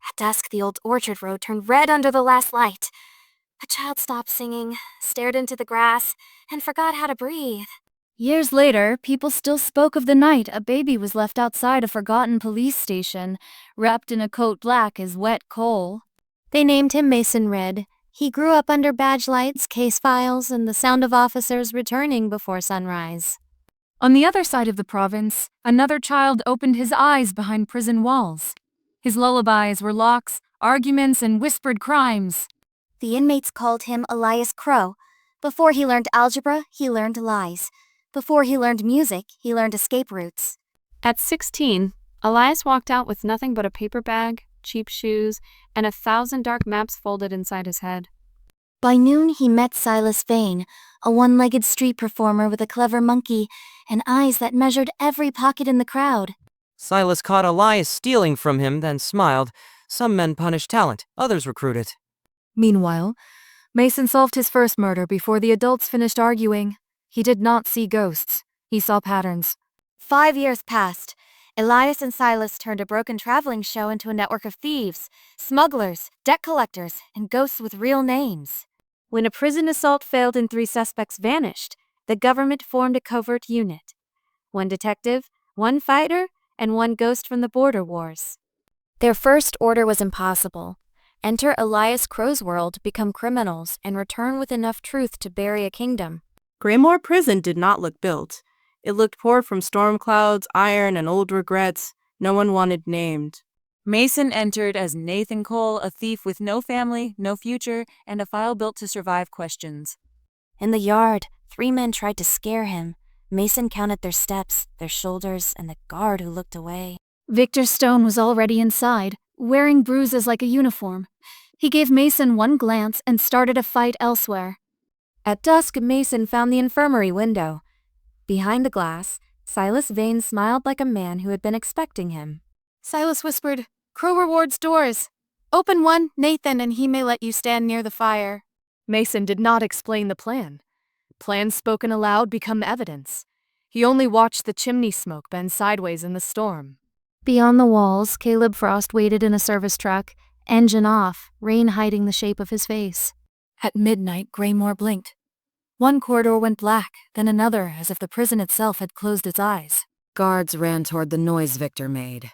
At dusk, the old orchard road turned red under the last light. A child stopped singing, stared into the grass, and forgot how to breathe. Years later, people still spoke of the night a baby was left outside a forgotten police station, wrapped in a coat black as wet coal. They named him Mason Red. He grew up under badge lights, case files, and the sound of officers returning before sunrise. On the other side of the province, another child opened his eyes behind prison walls. His lullabies were locks, arguments, and whispered crimes. The inmates called him Elias Crow. Before he learned algebra, he learned lies. Before he learned music, he learned escape routes. At 16, Elias walked out with nothing but a paper bag, cheap shoes, and 1,000 dark maps folded inside his head. By noon, he met Silas Vane, a one-legged street performer with a clever monkey and eyes that measured every pocket in the crowd. Silas caught Elias stealing from him, then smiled. Some men punish talent, others recruit it. Meanwhile, Mason solved his first murder before the adults finished arguing. He did not see ghosts. He saw patterns. 5 years passed. Elias and Silas turned a broken traveling show into a network of thieves, smugglers, debt collectors, and ghosts with real names. When a prison assault failed and 3 suspects vanished, the government formed a covert unit. 1 detective, 1 fighter, and 1 ghost from the border wars. Their first order was impossible. Enter Elias Crow's world, become criminals, and return with enough truth to bury a kingdom. Graymore Prison did not look built. It looked poor from storm clouds, iron, and old regrets no one wanted named. Mason entered as Nathan Cole, a thief with no family, no future, and a file built to survive questions. In the yard, 3 men tried to scare him. Mason counted their steps, their shoulders, and the guard who looked away. Victor Stone was already inside, wearing bruises like a uniform. He gave Mason 1 glance and started a fight elsewhere. At dusk, Mason found the infirmary window. Behind the glass, Silas Vane smiled like a man who had been expecting him. Silas whispered, "Crow rewards doors. Open one, Nathan, and he may let you stand near the fire." Mason did not explain the plan. Plans spoken aloud become evidence. He only watched the chimney smoke bend sideways in the storm. Beyond the walls, Caleb Frost waited in a service truck, engine off, rain hiding the shape of his face. At midnight, Graymore blinked. 1 corridor went black, then another, as if the prison itself had closed its eyes. Guards ran toward the noise Victor made.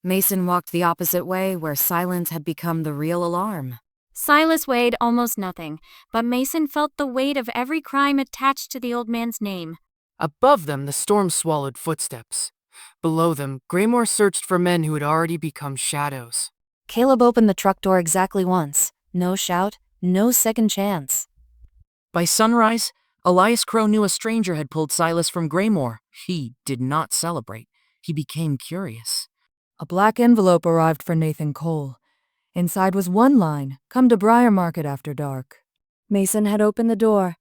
Mason walked the opposite way, where silence had become the real alarm. Silas weighed almost nothing, but Mason felt the weight of every crime attached to the old man's name. Above them, the storm swallowed footsteps. Below them, Graymore searched for men who had already become shadows. Caleb opened the truck door exactly once. No shout, no second chance. By sunrise, Elias Crow knew a stranger had pulled Silas from Graymore. He did not celebrate. He became curious. A black envelope arrived for Nathan Cole. Inside was 1 line, "Come to Briar Market after dark." Mason had opened the door.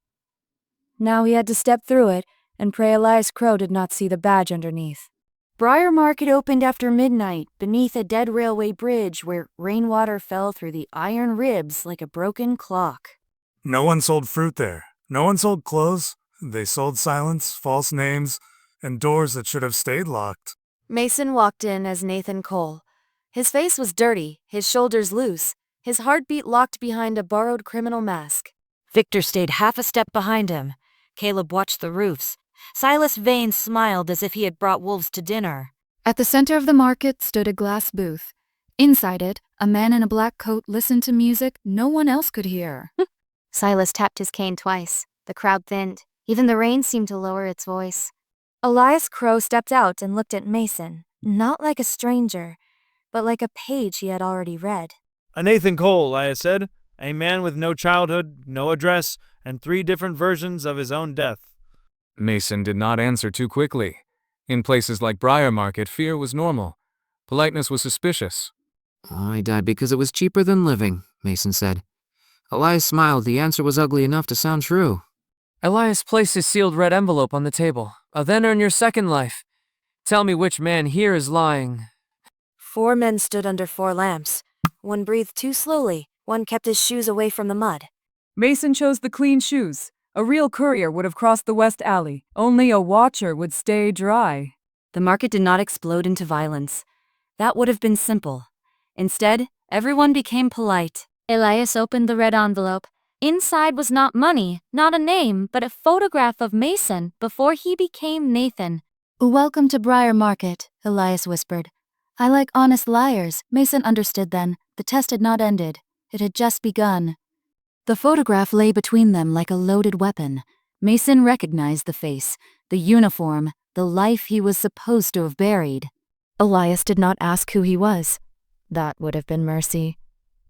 Now he had to step through it and pray Elias Crow did not see the badge underneath. Briar Market opened after midnight, beneath a dead railway bridge where rainwater fell through the iron ribs like a broken clock. No one sold fruit there. No one sold clothes. They sold silence, false names, and doors that should have stayed locked. Mason walked in as Nathan Cole. His face was dirty, his shoulders loose, his heartbeat locked behind a borrowed criminal mask. Victor stayed half a step behind him. Caleb watched the roofs. Silas Vane smiled as if he had brought wolves to dinner. At the center of the market stood a glass booth. Inside it, a man in a black coat listened to music no one else could hear. Silas tapped his cane twice. The crowd thinned. Even the rain seemed to lower its voice. Elias Crow stepped out and looked at Mason, not like a stranger, but like a page he had already read. "A Nathan Cole," I said, "a man with no childhood, no address, and 3 different versions of his own death." Mason did not answer too quickly. In places like Briar Market, fear was normal. Politeness was suspicious. "I died because it was cheaper than living," Mason said. Elias smiled. The answer was ugly enough to sound true. Elias placed his sealed red envelope on the table. "I'll then earn your second life. Tell me which man here is lying." 4 men stood under 4 lamps. 1 breathed too slowly. 1 kept his shoes away from the mud. Mason chose the clean shoes. A real courier would have crossed the West Alley. Only a watcher would stay dry. The market did not explode into violence. That would have been simple. Instead, Everyone became polite. Elias opened the red envelope. Inside was not money, not a name, but a photograph of Mason before he became Nathan. Welcome to Briar Market, Elias whispered. I like honest liars. Mason understood then. The test had not ended. It had just begun. The photograph lay between them like a loaded weapon. Mason recognized the face, the uniform, the life he was supposed to have buried. Elias did not ask who he was. That would have been mercy.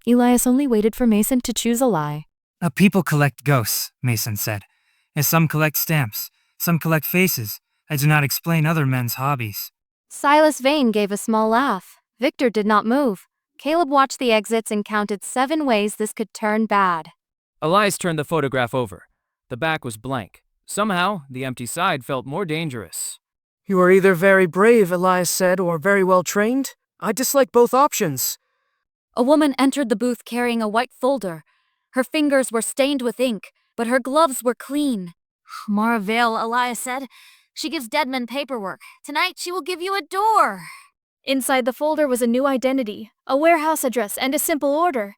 Elias only waited for Mason to choose a lie. People collect ghosts, Mason said. And some collect stamps. Some collect faces. I do not explain other men's hobbies. Silas Vane gave a small laugh. Victor did not move. Caleb watched the exits and counted 7 ways this could turn bad. Elias turned the photograph over. The back was blank. Somehow, the empty side felt more dangerous. You are either very brave, Elias said, or very well trained. I dislike both options. A woman entered the booth carrying a white folder. Her fingers were stained with ink, but her gloves were clean. Mara Vale, Elias said. She gives dead men paperwork. Tonight she will give you a door. Inside the folder was a new identity, a warehouse address, and a simple order.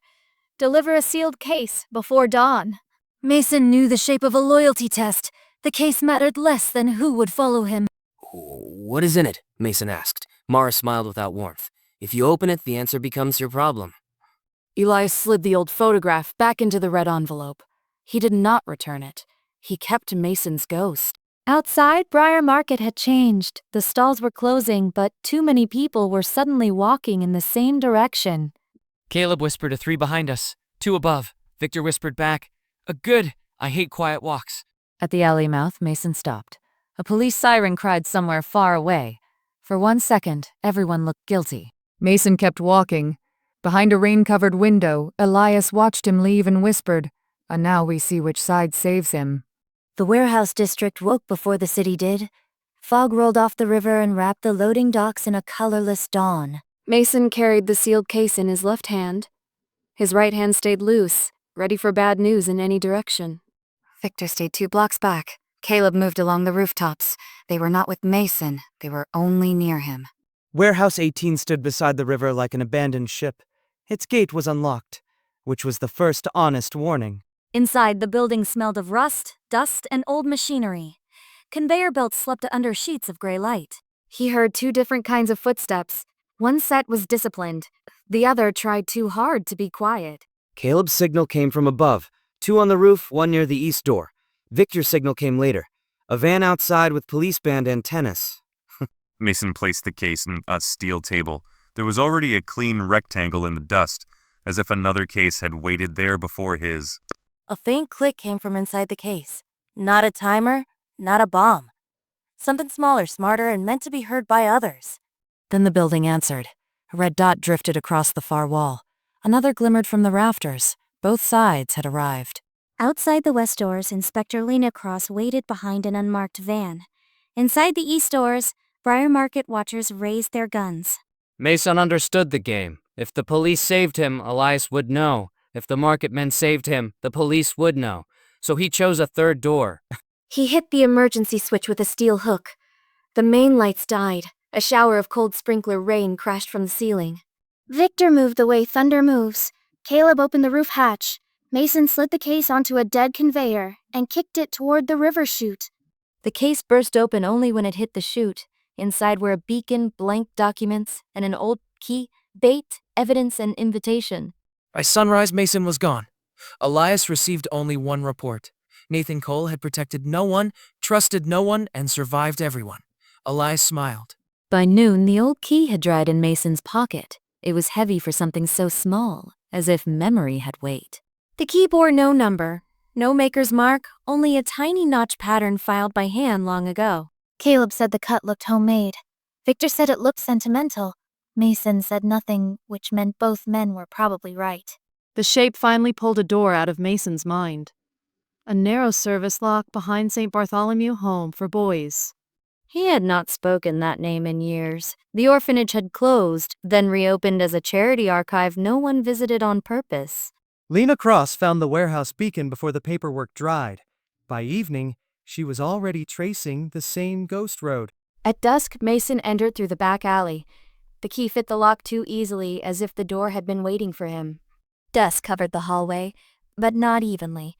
Deliver a sealed case before dawn. Mason knew the shape of a loyalty test. The case mattered less than who would follow him. What is in it? Mason asked. Mara smiled without warmth. If you open it, the answer becomes your problem. Elias slid the old photograph back into the red envelope. He did not return it. He kept Mason's ghost. Outside, Briar Market had changed. The stalls were closing, but too many people were suddenly walking in the same direction. Caleb whispered a 3 behind us, 2 above. Victor whispered back, a good. I hate quiet walks. At the alley mouth, Mason stopped. A police siren cried somewhere far away. For 1 second, everyone looked guilty. Mason kept walking. Behind a rain-covered window, Elias watched him leave and whispered, and now we see which side saves him. The warehouse district woke before the city did. Fog rolled off the river and wrapped the loading docks in a colorless dawn. Mason carried the sealed case in his left hand. His right hand stayed loose, ready for bad news in any direction. Victor stayed 2 blocks back. Caleb moved along the rooftops. They were not with Mason. They were only near him. Warehouse 18 stood beside the river like an abandoned ship. Its gate was unlocked, which was the first honest warning. Inside, the building smelled of rust, dust, and old machinery. Conveyor belts slept under sheets of gray light. He heard 2 different kinds of footsteps. One set was disciplined. The other tried too hard to be quiet. Caleb's signal came from above. 2 on the roof, 1 near the east door. Victor's signal came later. A van outside with police band antennas. Mason placed the case on a steel table. There was already a clean rectangle in the dust, as if another case had waited there before his. A faint click came from inside the case. Not a timer, not a bomb. Something smaller, smarter, and meant to be heard by others. Then the building answered. A red dot drifted across the far wall. Another glimmered from the rafters. Both sides had arrived. Outside the west doors, Inspector Lena Cross waited behind an unmarked van. Inside the east doors, Briar Market watchers raised their guns. Mason understood the game. If the police saved him, Elias would know. If the market men saved him, the police would know. So he chose a 3rd door. He hit the emergency switch with a steel hook. The main lights died. A shower of cold sprinkler rain crashed from the ceiling. Victor moved the way thunder moves. Caleb opened the roof hatch. Mason slid the case onto a dead conveyor and kicked it toward the river chute. The case burst open only when it hit the chute. Inside were a beacon, blank documents, and an old key, bait, evidence, and invitation. By sunrise, Mason was gone. Elias received only 1 report. Nathan Cole had protected no one, trusted no one, and survived everyone. Elias smiled. By noon, the old key had dried in Mason's pocket. It was heavy for something so small, as if memory had weight. The key bore no number, no maker's mark, only a tiny notch pattern filed by hand long ago. Caleb said the cut looked homemade. Victor said it looked sentimental. Mason said nothing, which meant both men were probably right. The shape finally pulled a door out of Mason's mind. A narrow service lock behind St. Bartholomew Home for Boys. He had not spoken that name in years. The orphanage had closed, then reopened as a charity archive no one visited on purpose. Lena Cross found the warehouse beacon before the paperwork dried. By evening, she was already tracing the same ghost road. At dusk, Mason entered through the back alley. The key fit the lock too easily, as if the door had been waiting for him. Dust covered the hallway, but not evenly.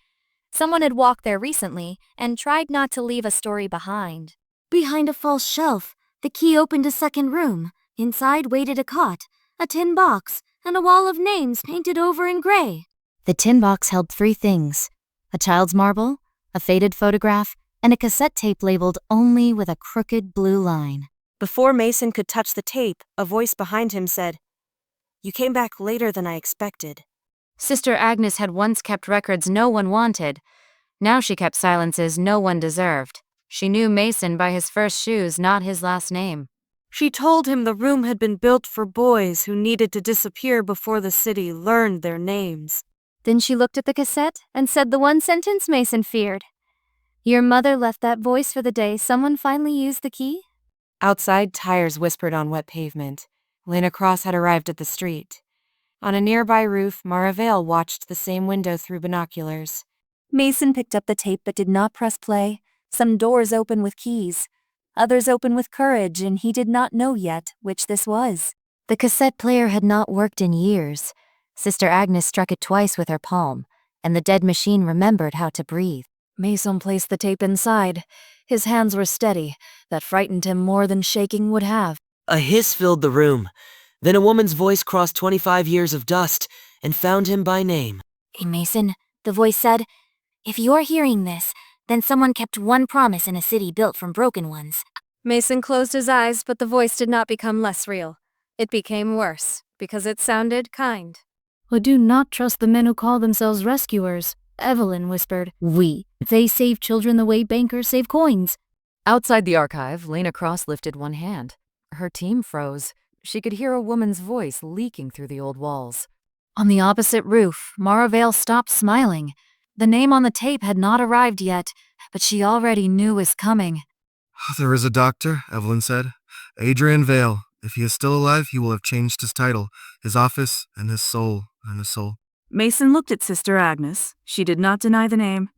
Someone had walked there recently and tried not to leave a story behind. Behind a false shelf, the key opened a second room. Inside waited a cot, a tin box, and a wall of names painted over in gray. The tin box held 3 things: a child's marble, a faded photograph, and a cassette tape labeled only with a crooked blue line. Before Mason could touch the tape, a voice behind him said, "You came back later than I expected." Sister Agnes had once kept records no one wanted. Now she kept silences no one deserved. She knew Mason by his first shoes, not his last name. She told him the room had been built for boys who needed to disappear before the city learned their names. Then she looked at the cassette and said the one sentence Mason feared. Your mother left that voice for the day someone finally used the key? Outside, tires whispered on wet pavement. Lena Cross had arrived at the street. On a nearby roof, Mara Vale watched the same window through binoculars. Mason picked up the tape but did not press play. Some doors open with keys. Others open with courage, and he did not know yet which this was. The cassette player had not worked in years. Sister Agnes struck it twice with her palm, and the dead machine remembered how to breathe. Mason placed the tape inside. His hands were steady. That frightened him more than shaking would have. A hiss filled the room. Then a woman's voice crossed 25 years of dust and found him by name. Hey, Mason, the voice said, if you're hearing this, then someone kept one promise in a city built from broken ones. Mason closed his eyes, but the voice did not become less real. It became worse, because it sounded kind. I do not trust the men who call themselves rescuers, Evelyn whispered. They save children the way bankers save coins. Outside the archive, Lena Cross lifted one hand. Her team froze. She could hear a woman's voice leaking through the old walls. On the opposite roof, Mara Vale stopped smiling. The name on the tape had not arrived yet, but she already knew was coming. There is a doctor, Evelyn said. Adrian Vale. If he is still alive, he will have changed his title, his office, and his soul. Mason looked at Sister Agnes. She did not deny the name.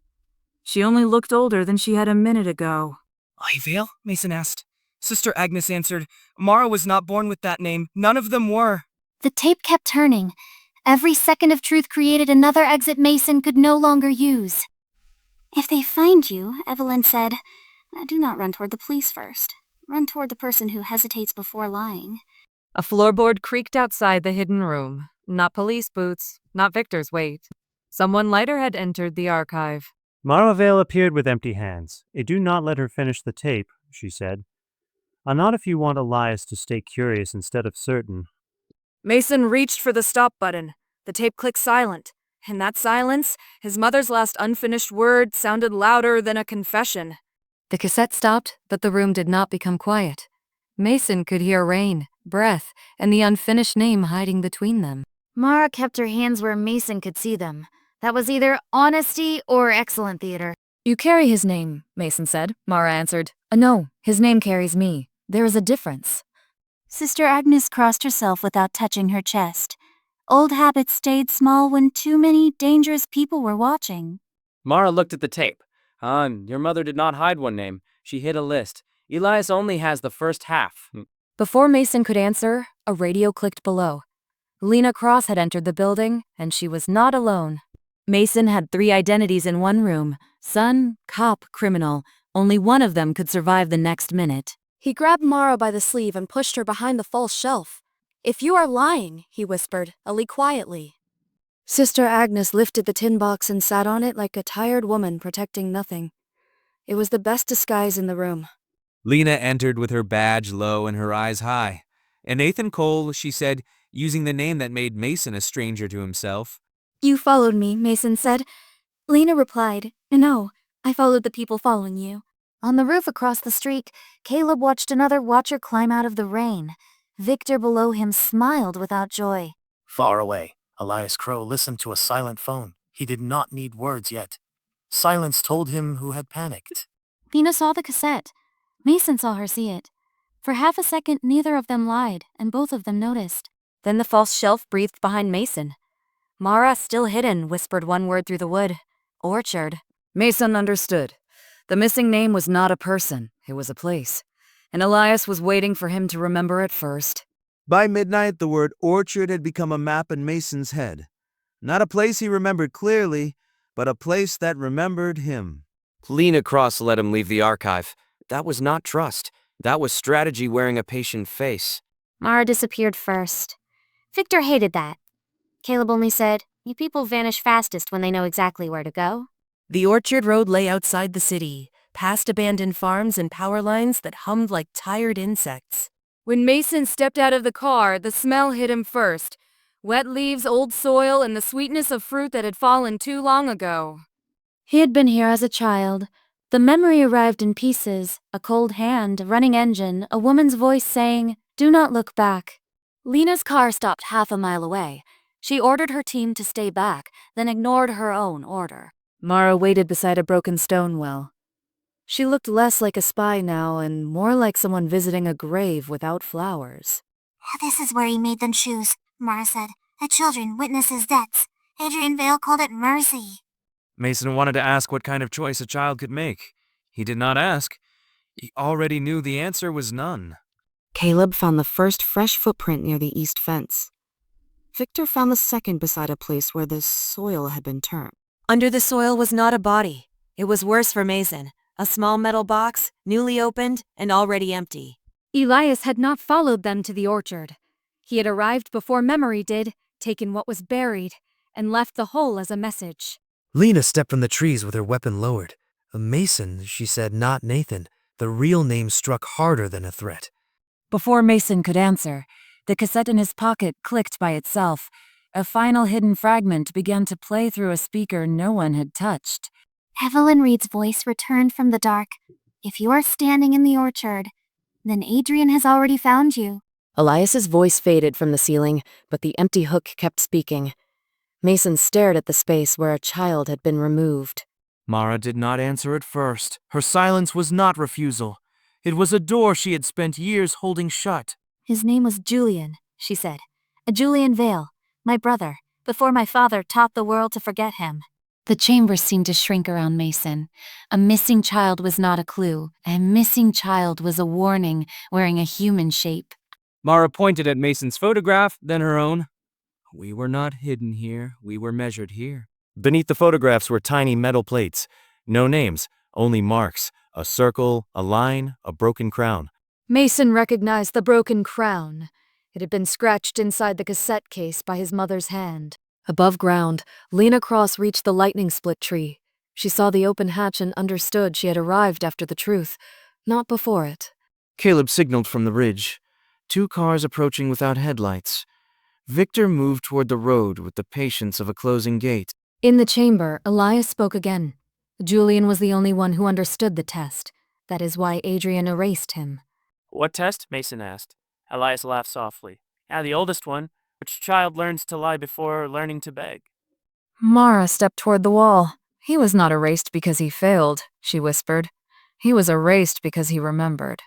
She only looked older than she had a minute ago. "Aye, Vale?" Mason asked. Sister Agnes answered, "Mara was not born with that name. None of them were." The tape kept turning. Every second of truth created another exit Mason could no longer use. If they find you, Evelyn said, do not run toward the police first. Run toward the person who hesitates before lying. A floorboard creaked outside the hidden room. Not police boots, not Victor's weight. Someone lighter had entered the archive. Mara Vale appeared with empty hands. Do not let her finish the tape, she said. Not if you want Elias to stay curious instead of certain. Mason reached for the stop button. The tape clicked silent. In that silence, his mother's last unfinished word sounded louder than a confession. The cassette stopped, but the room did not become quiet. Mason could hear rain, breath, and the unfinished name hiding between them. Mara kept her hands where Mason could see them. That was either honesty or excellent theater. You carry his name, Mason said. Mara answered. No, his name carries me. There is a difference. Sister Agnes crossed herself without touching her chest. Old habits stayed small when too many dangerous people were watching. Mara looked at the tape. Your mother did not hide one name. She hid a list. Elias only has the first half. Before Mason could answer, a radio clicked below. Lena Cross had entered the building, and she was not alone. Mason had 3 identities in one room: son, cop, criminal. Only one of them could survive the next minute. He grabbed Mara by the sleeve and pushed her behind the false shelf. If you are lying, he whispered, quietly. Sister Agnes lifted the tin box and sat on it like a tired woman protecting nothing. It was the best disguise in the room. Lena entered with her badge low and her eyes high. And Nathan Cole, she said, using the name that made Mason a stranger to himself. You followed me, Mason said. Lena replied, No, I followed the people following you. On the roof across the street, Caleb watched another watcher climb out of the rain. Victor below him smiled without joy. Far away, Elias Crow listened to a silent phone. He did not need words yet. Silence told him who had panicked. Lena saw the cassette. Mason saw her see it. For half a second, neither of them lied, and both of them noticed. Then the false shelf breathed behind Mason. Mara, still hidden, whispered one word through the wood. Orchard. Mason understood. The missing name was not a person, it was a place. And Elias was waiting for him to remember it first. By midnight, the word orchard had become a map in Mason's head. Not a place he remembered clearly, but a place that remembered him. Lena Cross let him leave the archive. That was not trust. That was strategy wearing a patient face. Mara disappeared first. Victor hated that. Caleb only said, "You people vanish fastest when they know exactly where to go." The orchard road lay outside the city, past abandoned farms and power lines that hummed like tired insects. When Mason stepped out of the car, the smell hit him first. Wet leaves, old soil, and the sweetness of fruit that had fallen too long ago. He had been here as a child. The memory arrived in pieces, a cold hand, a running engine, a woman's voice saying, "Do not look back." Lena's car stopped half a mile away. She ordered her team to stay back, then ignored her own order. Mara waited beside a broken stone well. She looked less like a spy now and more like someone visiting a grave without flowers. "This is where he made them choose," Mara said. "The children witness his deaths. Adrian Vale called it mercy." Mason wanted to ask what kind of choice a child could make. He did not ask. He already knew the answer was none. Caleb found the first fresh footprint near the east fence. Victor found the second beside a place where the soil had been turned. Under the soil was not a body. It was worse for Mason. A small metal box, newly opened and already empty. Elias had not followed them to the orchard. He had arrived before memory did, taken what was buried, and left the hole as a message. Lena stepped from the trees with her weapon lowered. Mason, she said, not Nathan. The real name struck harder than a threat. Before Mason could answer, the cassette in his pocket clicked by itself. A final hidden fragment began to play through a speaker no one had touched. Evelyn Reed's voice returned from the dark. "If you are standing in the orchard, then Adrian has already found you." Elias's voice faded from the ceiling, but the empty hook kept speaking. Mason stared at the space where a child had been removed. Mara did not answer at first. Her silence was not refusal. It was a door she had spent years holding shut. "His name was Julian," she said. "Julian Vale, my brother, before my father taught the world to forget him." The chamber seemed to shrink around Mason. A missing child was not a clue. A missing child was a warning, wearing a human shape. Mara pointed at Mason's photograph, then her own. We were not hidden here. We were measured here. Beneath the photographs were tiny metal plates. No names, only marks. A circle, a line, a broken crown. Mason recognized the broken crown. It had been scratched inside the cassette case by his mother's hand. Above ground, Lena Cross reached the lightning split tree. She saw the open hatch and understood she had arrived after the truth, not before it. Caleb signaled from the ridge. 2 cars approaching without headlights. Victor moved toward the road with the patience of a closing gate. In the chamber, Elias spoke again. Julian was the only one who understood the test. That is why Adrian erased him. "What test?" Mason asked. Elias laughed softly. "The oldest one. Which child learns to lie before learning to beg?" Mara stepped toward the wall. He was not erased because he failed, she whispered. He was erased because he remembered.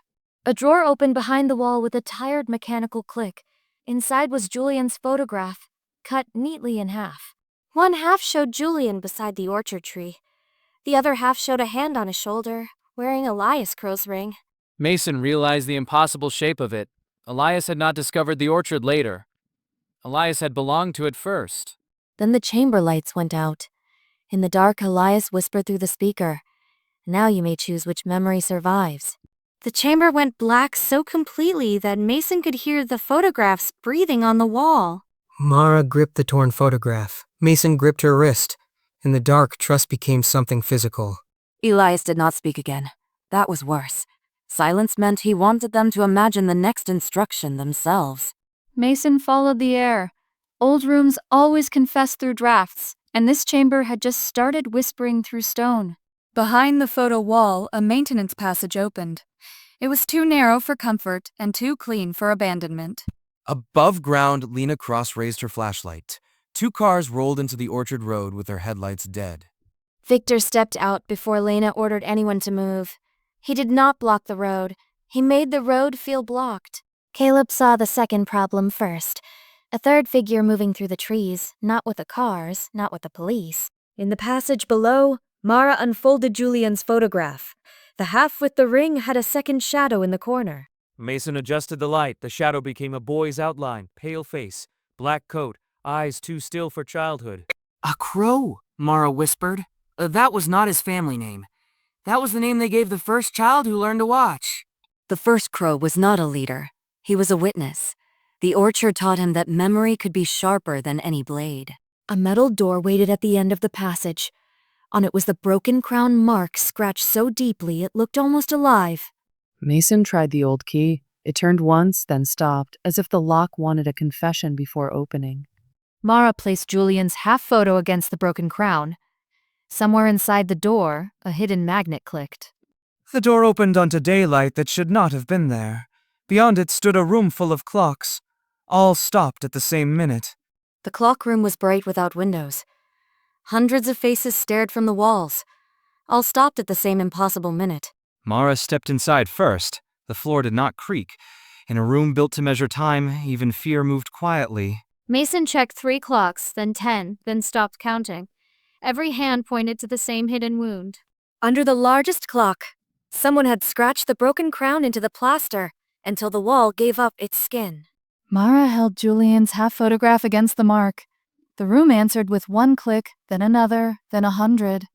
A drawer opened behind the wall with a tired mechanical click. Inside was Julian's photograph, cut neatly in half. One half showed Julian beside the orchard tree. The other half showed a hand on his shoulder, wearing Elias Crow's ring. Mason realized the impossible shape of it. Elias had not discovered the orchard later. Elias had belonged to it first. Then the chamber lights went out. In the dark, Elias whispered through the speaker. "Now you may choose which memory survives." The chamber went black so completely that Mason could hear the photographs breathing on the wall. Mara gripped the torn photograph. Mason gripped her wrist. In the dark, trust became something physical. Elias did not speak again. That was worse. Silence meant he wanted them to imagine the next instruction themselves. Mason followed the air. Old rooms always confess through drafts, and this chamber had just started whispering through stone. Behind the photo wall, a maintenance passage opened. It was too narrow for comfort and too clean for abandonment. Above ground, Lena Cross raised her flashlight. 2 cars rolled into the orchard road with their headlights dead. Victor stepped out before Lena ordered anyone to move. He did not block the road. He made the road feel blocked. Caleb saw the second problem first. A third figure moving through the trees, not with the cars, not with the police. In the passage below, Mara unfolded Julian's photograph. The half with the ring had a second shadow in the corner. Mason adjusted the light. The shadow became a boy's outline, pale face, black coat, eyes too still for childhood. A crow, Mara whispered. That was not his family name. That was the name they gave the first child who learned to watch. The first crow was not a leader. He was a witness. The orchard taught him that memory could be sharper than any blade. A metal door waited at the end of the passage. On it was the broken crown mark scratched so deeply it looked almost alive. Mason tried the old key. It turned once, then stopped, as if the lock wanted a confession before opening. Mara placed Julian's half photo against the broken crown. Somewhere inside the door, a hidden magnet clicked. The door opened onto daylight that should not have been there. Beyond it stood a room full of clocks. All stopped at the same minute. The clock room was bright without windows. Hundreds of faces stared from the walls. All stopped at the same impossible minute. Mara stepped inside first. The floor did not creak. In a room built to measure time, even fear moved quietly. Mason checked 3 clocks, then 10, then stopped counting. Every hand pointed to the same hidden wound. Under the largest clock, someone had scratched the broken crown into the plaster until the wall gave up its skin. Mara held Julian's half photograph against the mark. The room answered with 1 click, then another, then 100.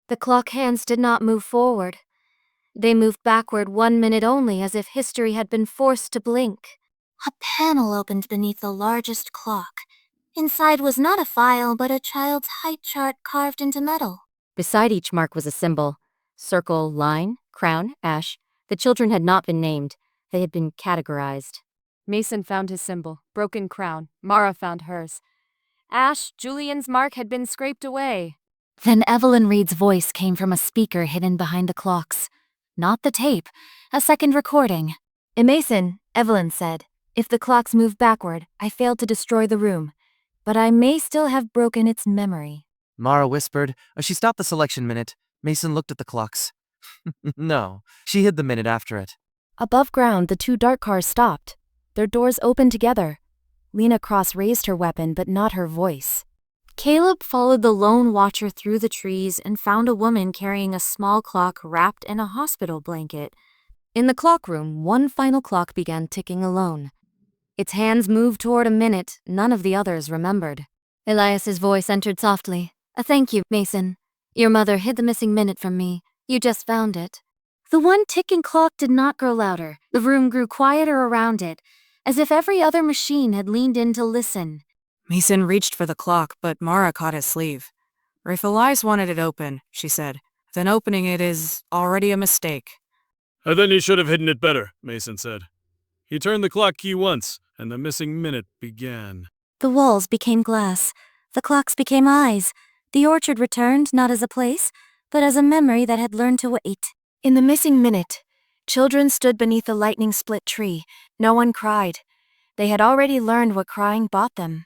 The clock hands did not move forward. They moved backward 1 minute only, as if history had been forced to blink. A panel opened beneath the largest clock. Inside was not a file, but a child's height chart carved into metal. Beside each mark was a symbol. Circle, line, crown, ash. The children had not been named. They had been categorized. Mason found his symbol, broken crown. Mara found hers. Ash, Julian's mark had been scraped away. Then Evelyn Reed's voice came from a speaker hidden behind the clocks. Not the tape, a second recording. Mason, Evelyn said, if the clocks move backward, I failed to destroy the room. But I may still have broken its memory. Mara whispered. She stopped the selection minute. Mason looked at the clocks. No, she hid the minute after it. Above ground, the 2 dark cars stopped. Their doors opened together. Lena Cross raised her weapon, but not her voice. Caleb followed the lone watcher through the trees and found a woman carrying a small clock wrapped in a hospital blanket. In the clock room, 1 final clock began ticking alone. Its hands moved toward a minute none of the others remembered. Elias's voice entered softly. Thank you, Mason. Your mother hid the missing minute from me. You just found it. The 1 ticking clock did not grow louder. The room grew quieter around it, as if every other machine had leaned in to listen. Mason reached for the clock, but Mara caught his sleeve. If Elias wanted it open, she said, then opening it is already a mistake. And then you should have hidden it better, Mason said. He turned the clock key once, and the missing minute began. The walls became glass. The clocks became eyes. The orchard returned not as a place, but as a memory that had learned to wait. In the missing minute, children stood beneath the lightning-split tree. No one cried. They had already learned what crying bought them.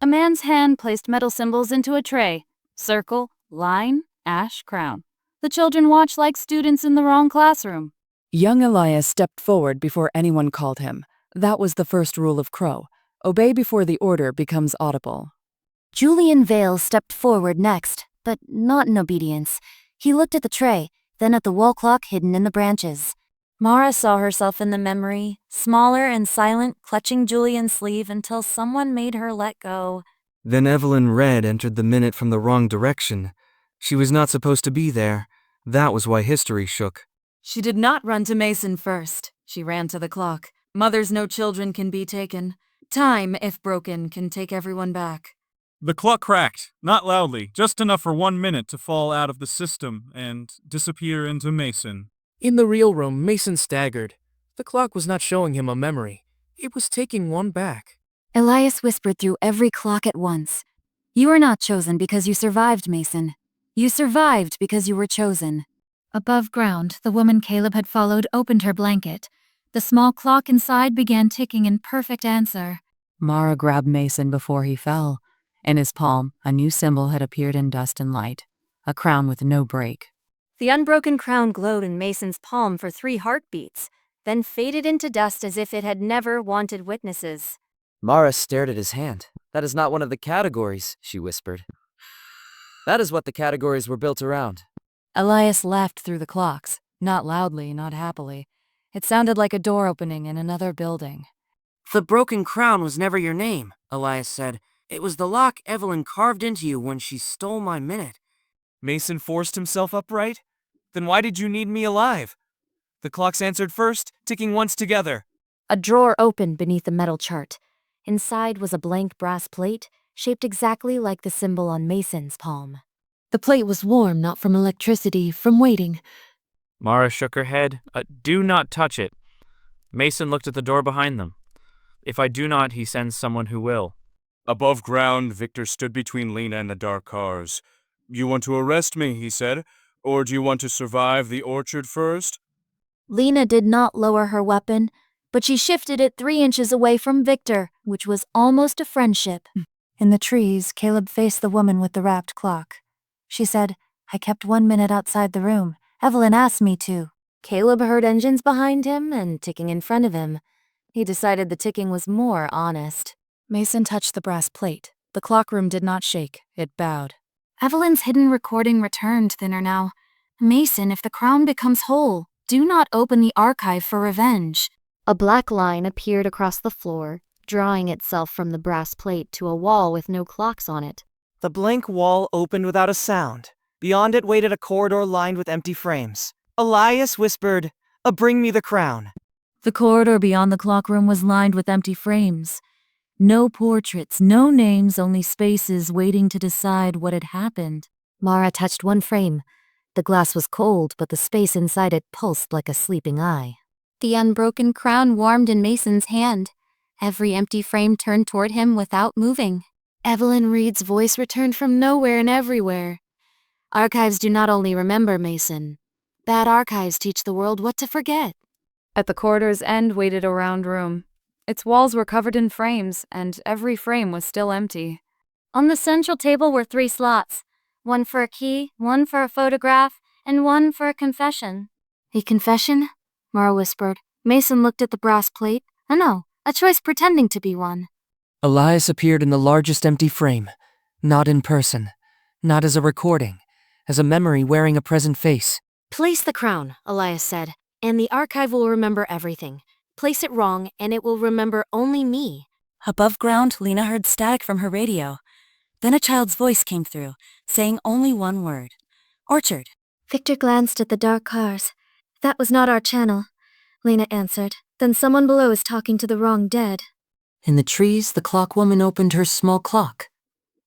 A man's hand placed metal symbols into a tray. Circle, line, ash, crown. The children watched like students in the wrong classroom. Young Elias stepped forward before anyone called him. That was the first rule of Crow. Obey before the order becomes audible. Julian Vale stepped forward next, but not in obedience. He looked at the tray, then at the wall clock hidden in the branches. Mara saw herself in the memory, smaller and silent, clutching Julian's sleeve until someone made her let go. Then Evelyn Red entered the minute from the wrong direction. She was not supposed to be there. That was why history shook. She did not run to Mason first. She ran to the clock. Mothers no children can be taken. Time, if broken, can take everyone back. The clock cracked, not loudly, just enough for 1 minute to fall out of the system and disappear into Mason. In the real room, Mason staggered. The clock was not showing him a memory. It was taking one back. Elias whispered through every clock at once. You were not chosen because you survived, Mason. You survived because you were chosen. Above ground, the woman Caleb had followed opened her blanket. The small clock inside began ticking in perfect answer. Mara grabbed Mason before he fell. In his palm, a new symbol had appeared in dust and light. A crown with no break. The unbroken crown glowed in Mason's palm for 3 heartbeats, then faded into dust as if it had never wanted witnesses. Mara stared at his hand. That is not one of the categories, she whispered. That is what the categories were built around. Elias laughed through the clocks, not loudly, not happily. It sounded like a door opening in another building. The broken crown was never your name, Elias said. It was the lock Evelyn carved into you when she stole my minute. Mason forced himself upright. Then why did you need me alive? The clocks answered first, ticking once together. A drawer opened beneath the metal chart. Inside was a blank brass plate, shaped exactly like the symbol on Mason's palm. The plate was warm, not from electricity, from waiting. Mara shook her head. Do not touch it. Mason looked at the door behind them. If I do not, he sends someone who will. Above ground, Victor stood between Lena and the dark cars. You want to arrest me, he said, or do you want to survive the orchard first? Lena did not lower her weapon, but she shifted it 3 inches away from Victor, which was almost a friendship. In the trees, Caleb faced the woman with the wrapped clock. She said, "I kept 1 minute outside the room. Evelyn asked me to." Caleb heard engines behind him and ticking in front of him. He decided the ticking was more honest. Mason touched the brass plate. The clock room did not shake. It bowed. Evelyn's hidden recording returned thinner now. Mason, if the crown becomes whole, do not open the archive for revenge. A black line appeared across the floor, drawing itself from the brass plate to a wall with no clocks on it. The blank wall opened without a sound. Beyond it waited a corridor lined with empty frames. Elias whispered, "Bring me the crown." The corridor beyond the clock room was lined with empty frames. No portraits, no names, only spaces waiting to decide what had happened. Mara touched one frame. The glass was cold, but the space inside it pulsed like a sleeping eye. The unbroken crown warmed in Mason's hand. Every empty frame turned toward him without moving. Evelyn Reed's voice returned from nowhere and everywhere. Archives do not only remember Mason. Bad archives teach the world what to forget. At the corridor's end waited a round room. Its walls were covered in frames, and every frame was still empty. On the central table were 3 slots. One for a key, one for a photograph, and one for a confession. A confession? Mara whispered. Mason looked at the brass plate. No, a choice pretending to be one. Elias appeared in the largest empty frame. Not in person. Not as a recording. As a memory wearing a present face. Place the crown, Elias said, and the archive will remember everything. Place it wrong, and it will remember only me. Above ground, Lena heard static from her radio. Then a child's voice came through, saying only one word. Orchard. Victor glanced at the dark cars. That was not our channel, Lena answered. Then someone below is talking to the wrong dead. In the trees, the clock woman opened her small clock.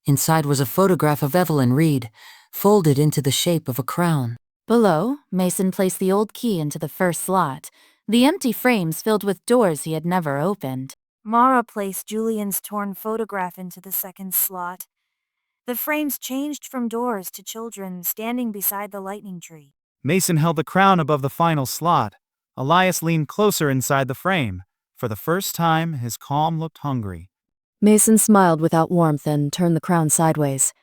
Inside was a photograph of Evelyn Reed, folded into the shape of a crown. Below, Mason placed the old key into the first slot, the empty frames filled with doors he had never opened. Mara placed Julian's torn photograph into the second slot. The frames changed from doors to children standing beside the lightning tree. Mason held the crown above the final slot. Elias leaned closer inside the frame. For the first time, his calm looked hungry. Mason smiled without warmth and turned the crown sideways.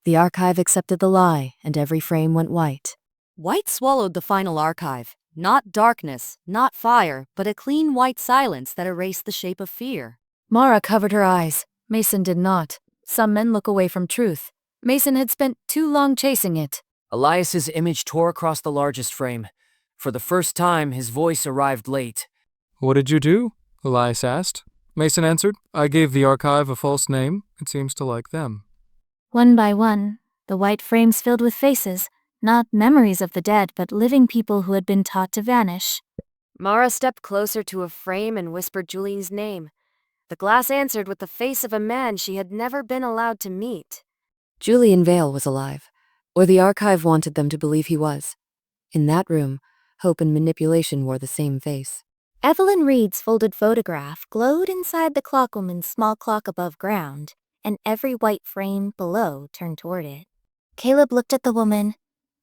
The archive accepted the lie, and every frame went white. White swallowed the final archive. Not darkness, not fire, but a clean white silence that erased the shape of fear. Mara covered her eyes. Mason did not. Some men look away from truth. Mason had spent too long chasing it. Elias's image tore across the largest frame. For the first time, his voice arrived late. "What did you do?" Elias asked. Mason answered, "I gave the archive a false name. It seems to like them." One by one, the white frames filled with faces. Not memories of the dead, but living people who had been taught to vanish. Mara stepped closer to a frame and whispered Julian's name. The glass answered with the face of a man she had never been allowed to meet. Julian Vale was alive, or the archive wanted them to believe he was. In that room, hope and manipulation wore the same face. Evelyn Reed's folded photograph glowed inside the clockwoman's small clock above ground, and every white frame below turned toward it. Caleb looked at the woman.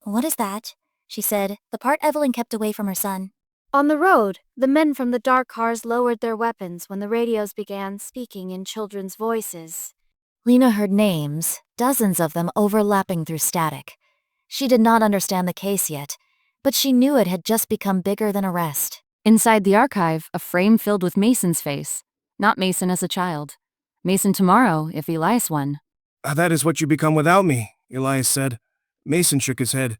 "What is that?" she said, the part Evelyn kept away from her son. On the road, the men from the dark cars lowered their weapons when the radios began speaking in children's voices. Lena heard names, dozens of them overlapping through static. She did not understand the case yet, but she knew it had just become bigger than arrest. Inside the archive, a frame filled with Mason's face. Not Mason as a child. Mason tomorrow, if Elias won. That is what you become without me, Elias said. Mason shook his head.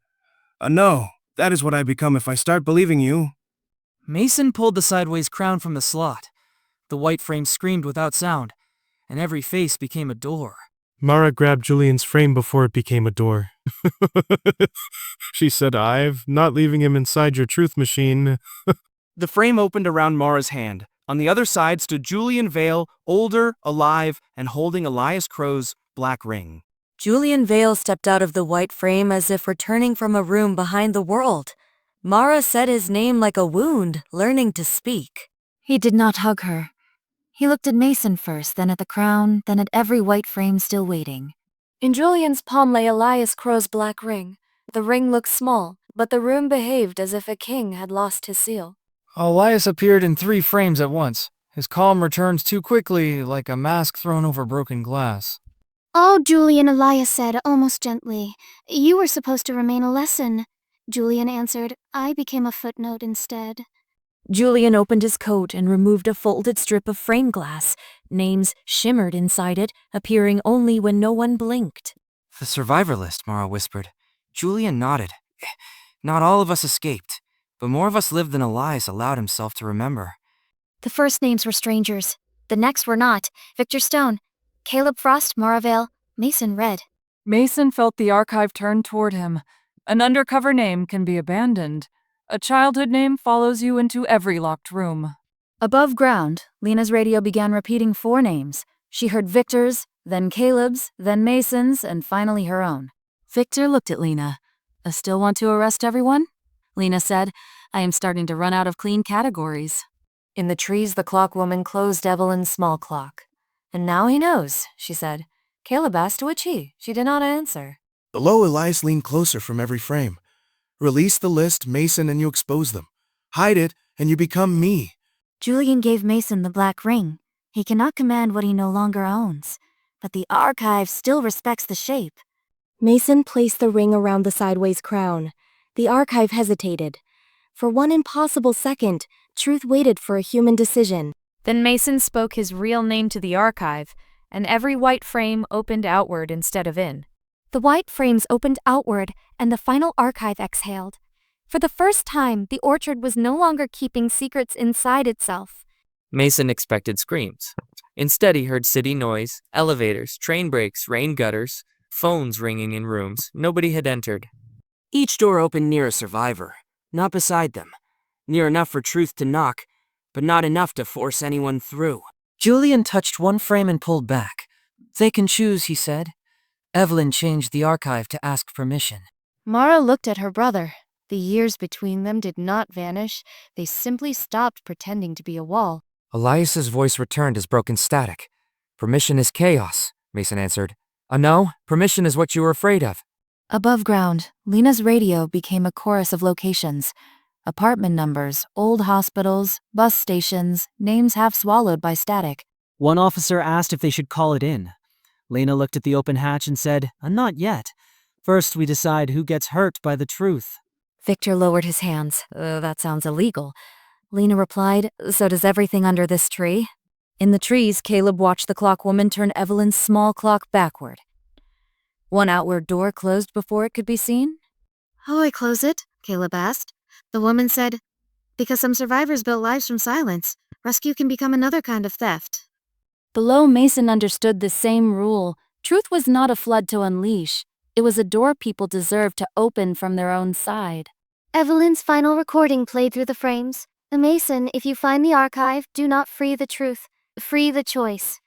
No, that is what I become if I start believing you. Mason pulled the sideways crown from the slot. The white frame screamed without sound, and every face became a door. Mara grabbed Julian's frame before it became a door. She said, "I've not leaving him inside your truth machine." The frame opened around Mara's hand. On the other side stood Julian Vale, older, alive, and holding Elias Crow's black ring. Julian Vale stepped out of the white frame as if returning from a room behind the world. Mara said his name like a wound, learning to speak. He did not hug her. He looked at Mason first, then at the crown, then at every white frame still waiting. In Julian's palm lay Elias Crow's black ring. The ring looked small, but the room behaved as if a king had lost his seal. Elias appeared in 3 frames at once. His calm returned too quickly, like a mask thrown over broken glass. "Oh, Julian," Elias said, almost gently. "You were supposed to remain a lesson." Julian answered, "I became a footnote instead." Julian opened his coat and removed a folded strip of frame glass. Names shimmered inside it, appearing only when no one blinked. The survivor list, Mara whispered. Julian nodded. Not all of us escaped, but more of us lived than Elias allowed himself to remember. The first names were strangers. The next were not. Victor Stone, Caleb Frost, Mara Vale, Mason Red. Mason felt the archive turn toward him. An undercover name can be abandoned. A childhood name follows you into every locked room. Above ground, Lena's radio began repeating 4 names. She heard Victor's, then Caleb's, then Mason's, and finally her own. Victor looked at Lena. "Still want to arrest everyone?" Lena said, "I am starting to run out of clean categories." In the trees, the clock woman closed Evelyn's small clock. "And now he knows," she said. Caleb asked which he. She did not answer. Below, Elias leaned closer from every frame. "Release the list, Mason, and you expose them. Hide it, and you become me." Julian gave Mason the black ring. He cannot command what he no longer owns. But the archive still respects the shape. Mason placed the ring around the sideways crown. The archive hesitated. For one impossible second, truth waited for a human decision. Then Mason spoke his real name to the archive, and every white frame opened outward instead of in. The white frames opened outward, and the final archive exhaled. For the first time, the orchard was no longer keeping secrets inside itself. Mason expected screams. Instead, he heard city noise, elevators, train brakes, rain gutters, phones ringing in rooms. Nobody had entered. Each door opened near a survivor, not beside them. Near enough for truth to knock, but not enough to force anyone through. Julian touched one frame and pulled back. "They can choose," he said. Evelyn changed the archive to ask permission. Mara looked at her brother. The years between them did not vanish. They simply stopped pretending to be a wall. Elias's voice returned as broken static. "Permission is chaos," Mason answered. "No, permission is what you were afraid of." Above ground, Lena's radio became a chorus of locations. Apartment numbers, old hospitals, bus stations, names half swallowed by static. One officer asked if they should call it in. Lena looked at the open hatch and said, "Not yet. First we decide who gets hurt by the truth." Victor lowered his hands. That sounds illegal. Lena replied, "So does everything under this tree." In the trees, Caleb watched the clock woman turn Evelyn's small clock backward. One outward door closed before it could be seen. "How do I close it?" Caleb asked. The woman said, "Because some survivors built lives from silence. Rescue can become another kind of theft." Below, Mason understood the same rule. Truth was not a flood to unleash. It was a door people deserved to open from their own side. Evelyn's final recording played through the frames. "Mason, if you find the archive, do not free the truth. Free the choice."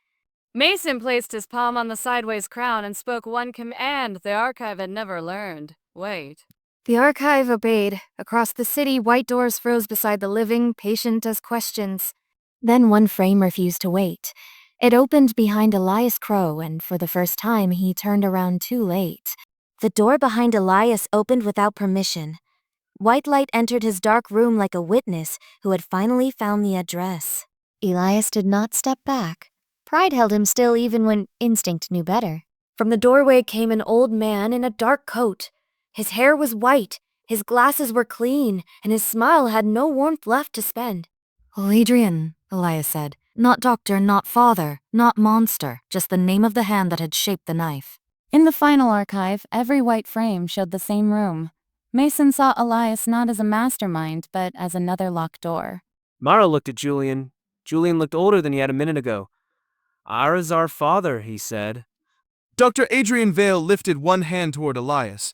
Mason placed his palm on the sideways crown and spoke one command the archive had never learned. Wait. The archive obeyed. Across the city, white doors froze beside the living, patient as questions. Then one frame refused to wait. It opened behind Elias Crow, and for the first time, he turned around too late. The door behind Elias opened without permission. White light entered his dark room like a witness who had finally found the address. Elias did not step back. Pride held him still even when instinct knew better. From the doorway came an old man in a dark coat. His hair was white, his glasses were clean, and his smile had no warmth left to spend. "Oh, Adrian," Elias said. "Not doctor, not father, not monster, just the name of the hand that had shaped the knife." In the final archive, every white frame showed the same room. Mason saw Elias not as a mastermind, but as another locked door. Mara looked at Julian. Julian looked older than he had a minute ago. Ara's our father, he said. Dr. Adrian Vale lifted one hand toward Elias.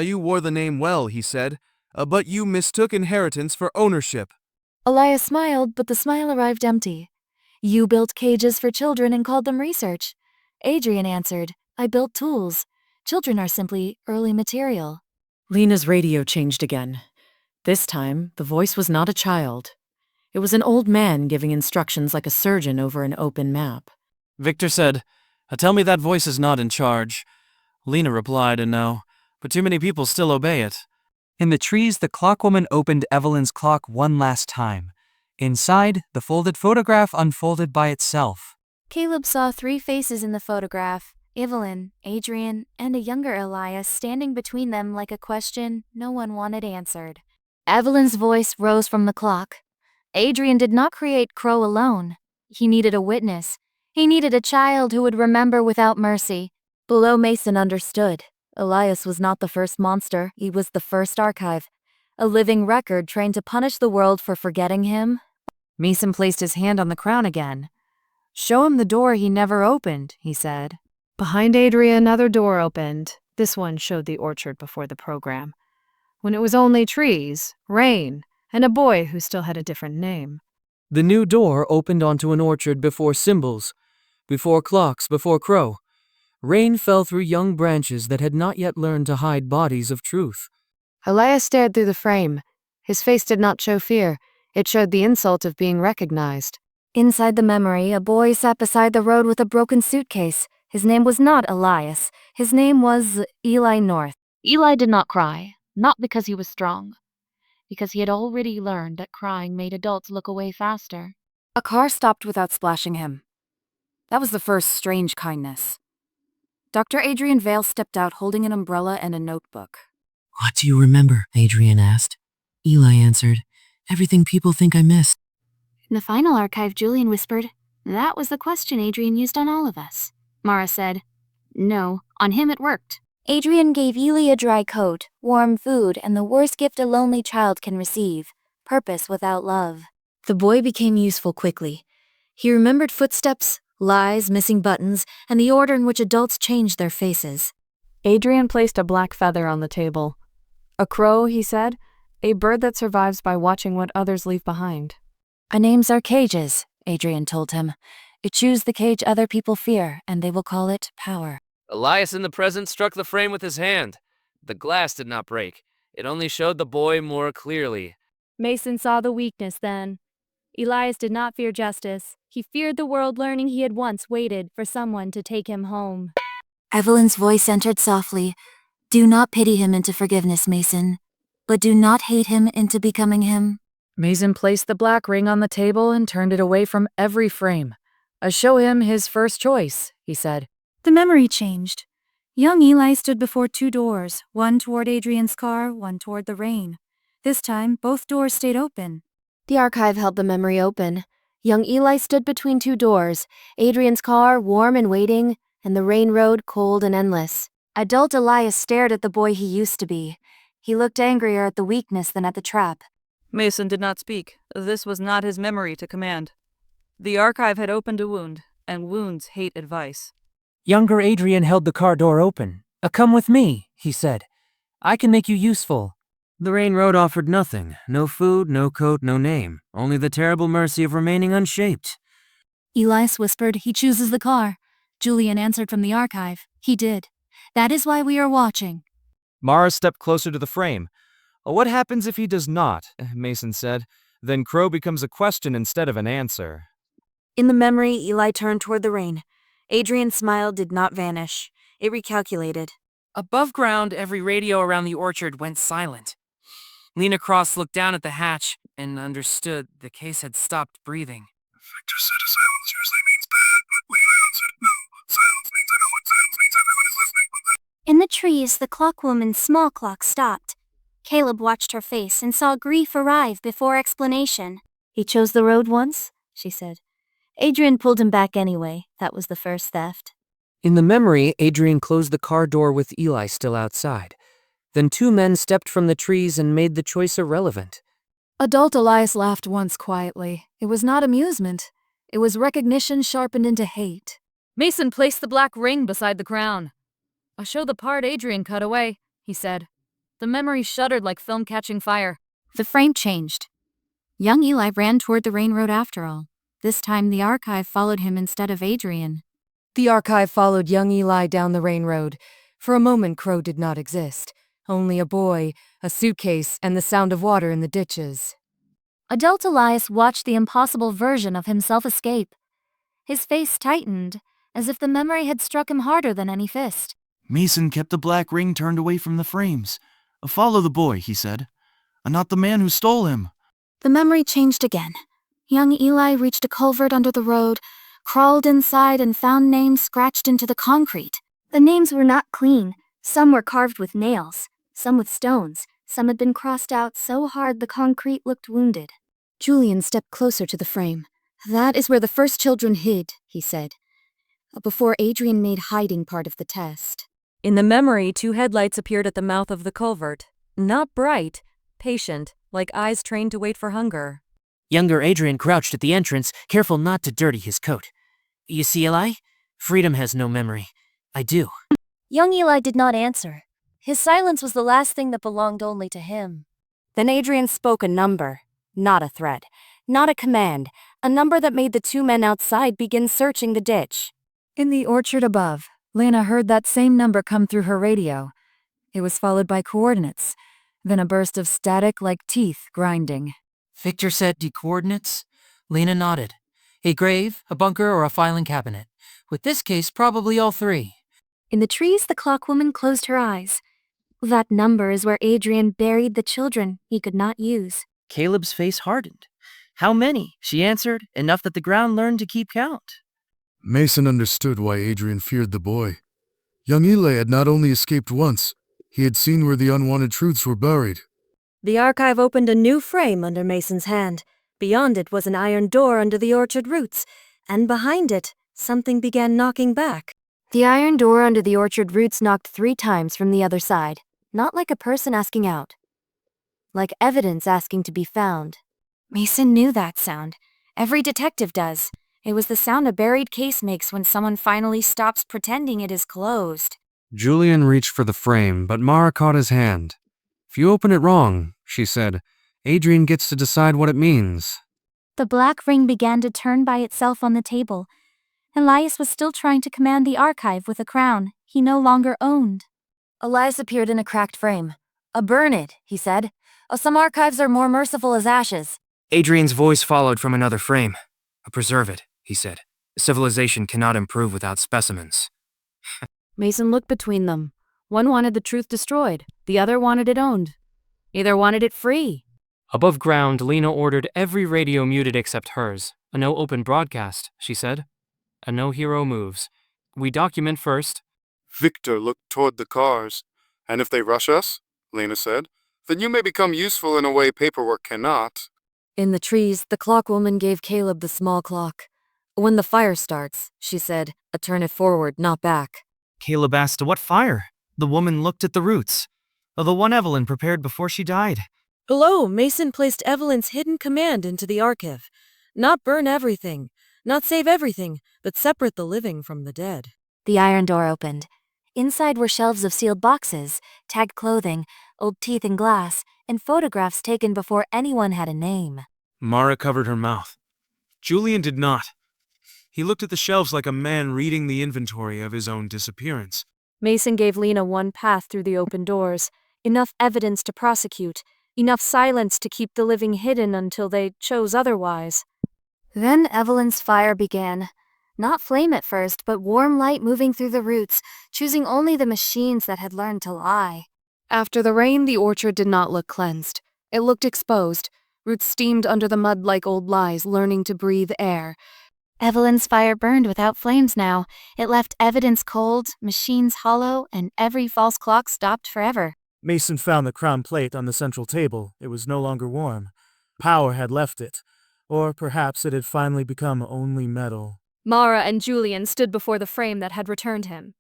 You wore the name well, he said, but you mistook inheritance for ownership. Elias smiled, but the smile arrived empty. You built cages for children and called them research. Adrian answered, I built tools. Children are simply early material. Lena's radio changed again. This time, the voice was not a child. It was an old man giving instructions like a surgeon over an open map. Victor said, tell me that voice is not in charge. Lena replied, no, but too many people still obey it. In the trees, the clockwoman opened Evelyn's clock one last time. Inside, the folded photograph unfolded by itself. Caleb saw 3 faces in the photograph, Evelyn, Adrian, and a younger Elias standing between them like a question no one wanted answered. Evelyn's voice rose from the clock. Adrian did not create Crow alone. He needed a witness. He needed a child who would remember without mercy. Below, Mason understood. Elias was not the first monster, he was the first archive. A living record trained to punish the world for forgetting him. Mason placed his hand on the crown again. Show him the door he never opened, he said. Behind Adrian, another door opened. This one showed the orchard before the program. When it was only trees, rain, and a boy who still had a different name. The new door opened onto an orchard before symbols, before clocks, before Crow. Rain fell through young branches that had not yet learned to hide bodies of truth. Elias stared through the frame. His face did not show fear. It showed the insult of being recognized. Inside the memory, a boy sat beside the road with a broken suitcase. His name was not Elias. His name was Eli North. Eli did not cry, not because he was strong, because he had already learned that crying made adults look away faster. A car stopped without splashing him. That was the first strange kindness. Dr. Adrian Vale stepped out holding an umbrella and a notebook. What do you remember? Adrian asked. Eli answered, everything people think I missed. In the final archive, Julian whispered, that was the question Adrian used on all of us. Mara said, no, on him it worked. Adrian gave Eli a dry coat, warm food, and the worst gift a lonely child can receive, purpose without love. The boy became useful quickly. He remembered footsteps, lies, missing buttons, and the order in which adults changed their faces. Adrian placed a black feather on the table. A crow, he said, a bird that survives by watching what others leave behind. Our names are cages, Adrian told him. It choose the cage other people fear, and they will call it power. Elias in the present struck the frame with his hand. The glass did not break. It only showed the boy more clearly. Mason saw the weakness then. Elias did not fear justice. He feared the world learning he had once waited for someone to take him home. Evelyn's voice entered softly. Do not pity him into forgiveness, Mason, but do not hate him into becoming him. Mason placed the black ring on the table and turned it away from every frame. Show him his first choice, he said. The memory changed. Young Eli stood before 2 doors, one toward Adrian's car, one toward the rain. This time, both doors stayed open. The archive held the memory open. Young Eli stood between 2 doors, Adrian's car warm and waiting, and the rain road cold and endless. Adult Elias stared at the boy he used to be. He looked angrier at the weakness than at the trap. Mason did not speak. This was not his memory to command. The archive had opened a wound, and wounds hate advice. Younger Adrian held the car door open. Come with me, he said. I can make you useful. The rain road offered nothing. No food, no coat, no name. Only the terrible mercy of remaining unshaped. Elias whispered, he chooses the car. Julian answered from the archive. He did. That is why we are watching. Mara stepped closer to the frame. What happens if he does not? Mason said. Then Crow becomes a question instead of an answer. In the memory, Eli turned toward the rain. Adrian's smile did not vanish. It recalculated. Above ground, every radio around the orchard went silent. Lena Cross looked down at the hatch and understood the case had stopped breathing. Victor said silence usually means bad, but Lena answered no. Silence means I know what silence means. Everyone is listening. In the trees, the clockwoman's small clock stopped. Caleb watched her face and saw grief arrive before explanation. He chose the road once, she said. Adrian pulled him back anyway. That was the first theft. In the memory, Adrian closed the car door with Eli still outside. Then two men stepped from the trees and made the choice irrelevant. Adult Elias laughed once quietly. It was not amusement. It was recognition sharpened into hate. Mason placed the black ring beside the crown. "I'll show the part Adrian cut away," he said. The memory shuddered like film catching fire. The frame changed. Young Eli ran toward the rain road after all. This time the archive followed him instead of Adrian. The archive followed young Eli down the rain road. For a moment, Crow did not exist. Only a boy, a suitcase, and the sound of water in the ditches. Adult Elias watched the impossible version of himself escape. His face tightened, as if the memory had struck him harder than any fist. Mason kept the black ring turned away from the frames. Follow the boy, he said. Not the man who stole him. The memory changed again. Young Eli reached a culvert under the road, crawled inside, and found names scratched into the concrete. The names were not clean. Some were carved with nails, some with stones, some had been crossed out so hard the concrete looked wounded. Julian stepped closer to the frame. "That is where the first children hid," he said, before Adrian made hiding part of the test. In the memory, two headlights appeared at the mouth of the culvert. Not bright, patient, like eyes trained to wait for hunger. Younger Adrian crouched at the entrance, careful not to dirty his coat. "You see, Eli? Freedom has no memory. I do." Young Eli did not answer. His silence was the last thing that belonged only to him. Then Adrian spoke a number, not a threat, not a command, a number that made the two men outside begin searching the ditch. In the orchard above, Lena heard that same number come through her radio. It was followed by coordinates, then a burst of static like teeth grinding. Victor said the coordinates. Lena nodded. A grave, a bunker, or a filing cabinet. With this case, probably all three. In the trees, the clockwoman closed her eyes. That number is where Adrian buried the children he could not use. Caleb's face hardened. "How many?" she answered, "enough that the ground learned to keep count." Mason understood why Adrian feared the boy. Young Eli had not only escaped once, he had seen where the unwanted truths were buried. The archive opened a new frame under Mason's hand. Beyond it was an iron door under the orchard roots, and behind it, something began knocking back. The iron door under the orchard roots knocked 3 times from the other side, not like a person asking out. Like evidence asking to be found. Mason knew that sound. Every detective does. It was the sound a buried case makes when someone finally stops pretending it is closed. Julian reached for the frame, but Mara caught his hand. "If you open it wrong," she said, "Adrian gets to decide what it means." The black ring began to turn by itself on the table. Elias was still trying to command the archive with a crown he no longer owned. Elias appeared in a cracked frame. "Burn it," he said. "Some archives are more merciful as ashes." Adrian's voice followed from another frame. "Preserve it," he said. "Civilization cannot improve without specimens." Mason looked between them. One wanted the truth destroyed, the other wanted it owned. Either wanted it free. Above ground, Lena ordered every radio muted except hers. "A no open broadcast," she said. "A no hero moves. We document first." Victor looked toward the cars. "And if they rush us," Lena said, "then you may become useful in a way paperwork cannot." In the trees, the clockwoman gave Caleb the small clock. "When the fire starts," she said, "turn it forward, not back." Caleb asked, "What fire?" The woman looked at the roots. The one Evelyn prepared before she died. Below, Mason placed Evelyn's hidden command into the archive. Not burn everything, not save everything, but separate the living from the dead. The iron door opened. Inside were shelves of sealed boxes, tagged clothing, old teeth and glass, and photographs taken before anyone had a name. Mara covered her mouth. Julian did not. He looked at the shelves like a man reading the inventory of his own disappearance. Mason gave Lena one path through the open doors. Enough evidence to prosecute. Enough silence to keep the living hidden until they chose otherwise. Then Evelyn's fire began. Not flame at first, but warm light moving through the roots, choosing only the machines that had learned to lie. After the rain, the orchard did not look cleansed. It looked exposed. Roots steamed under the mud like old lies, learning to breathe air. Evelyn's fire burned without flames now. It left evidence cold, machines hollow, and every false clock stopped forever. Mason found the crown plate on the central table. It was no longer warm. Power had left it. Or perhaps it had finally become only metal. Mara and Julian stood before the frame that had returned him.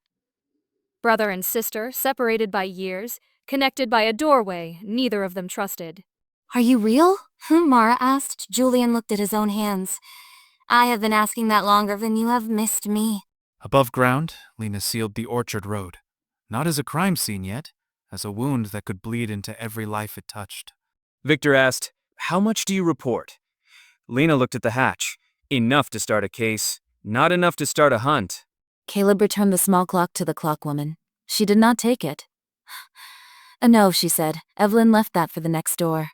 Brother and sister, separated by years, connected by a doorway neither of them trusted. Are you real? Mara asked. Julian looked at his own hands. I have been asking that longer than you have missed me. Above ground, Lena sealed the orchard road. Not as a crime scene yet, as a wound that could bleed into every life it touched. Victor asked, "How much do you report?" Lena looked at the hatch. Enough to start a case, not enough to start a hunt. Caleb returned the small clock to the clockwoman. She did not take it. No, she said. Evelyn left that for the next door.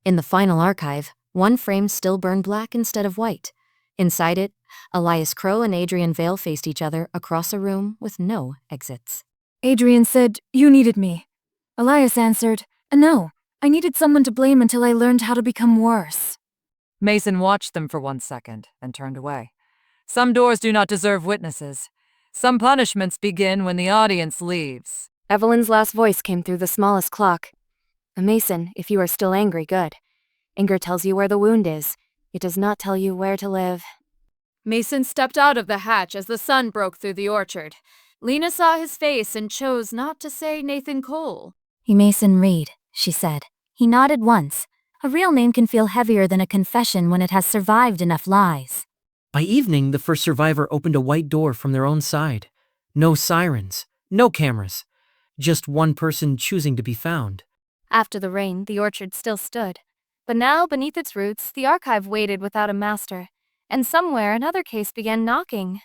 In the final archive, one frame still burned black instead of white. Inside it, Elias Crow and Adrian Vale faced each other across a room with no exits. Adrian said, "You needed me." Elias answered, "No, I needed someone to blame until I learned how to become worse." Mason watched them for 1 second and turned away. Some doors do not deserve witnesses. Some punishments begin when the audience leaves. Evelyn's last voice came through the smallest clock. Mason, if you are still angry, good. Anger tells you where the wound is. It does not tell you where to live. Mason stepped out of the hatch as the sun broke through the orchard. Lena saw his face and chose not to say Nathan Cole. Mason Reed, she said. He nodded once. A real name can feel heavier than a confession when it has survived enough lies. By evening, the first survivor opened a white door from their own side. No sirens, no cameras. Just one person choosing to be found. After the rain, the orchard still stood. But now, beneath its roots, the archive waited without a master. And somewhere another case began knocking.